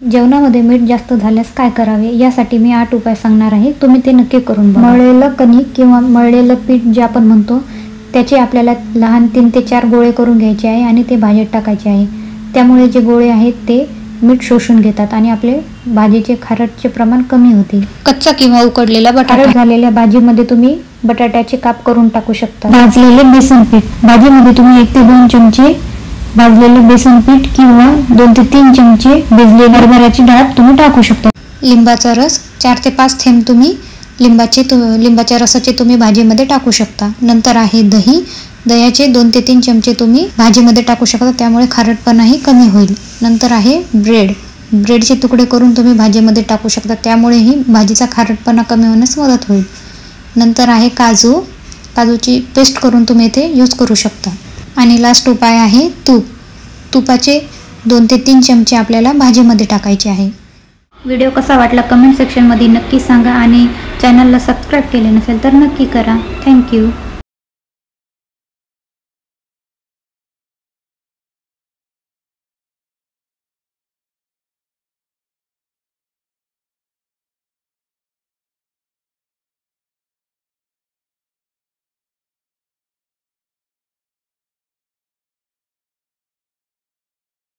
जेवणामध्ये मीठ जास्त झाल्यास काय करावे यासाठी मी 8 उपाय सांगणार आहे. तुम्ही ते नक्की करून बघा. मळलेलं कणिक किंवा मळलेलं पीठ जे आपण म्हणतो त्याचे आपल्याला लहान 3 ते 4 गोळे करून घ्यायचे आहे आणि ते भाजीत टाकायचे आहे. त्यामुळे जे गोळे आहेत ते मीठ शोषून घेतात आणि आपले भाजीचे खारटचे प्रमाण कमी होते. कच्चा किंवा उकडलेला बटाटा झालेल्या भाजीमध्ये तुम्ही बटाट्याचे काप करून टाकू शकता. भाजलेले बेसन पीठ, भाजीमध्ये तुम्ही 1 ते 2 चमचे भाजलेले बेसन पीठ किंवा 2 ते 3 चमचे भिजलेली हरभऱ्याची डाळ तुम्ही टाकू शकता. लिंबाचा रस 4 ते 5 थेंब तुम्ही लिंबाच्या रसाचे तुम्ही भाजीमध्ये टाकू शकता. नंतर आहे दही, दह्याचे 2 ते 3 चमचे तुम्ही भाजीमध्ये टाकू शकता, त्यामुळे खारटपणाही कमी होईल. नंतर आहे ब्रेडचे तुकडे करून तुम्ही भाजीमध्ये टाकू शकता, त्यामुळेही भाजीचा खारटपणा कमी होण्यास मदत होईल. नंतर आहे काजूची पेस्ट करून तुम्ही इथे यूज करू शकता. आणि लास्ट उपाय आहे तुपाचे 2 ते 3 चमचे आपल्याला भाजीमध्ये टाकायचे आहे. व्हिडिओ कसा वाटला कमेंट सेक्शनमध्ये नक्की सांगा आणि चॅनलला सबस्क्राईब केले नसेल तर नक्की करा. थँक्यू.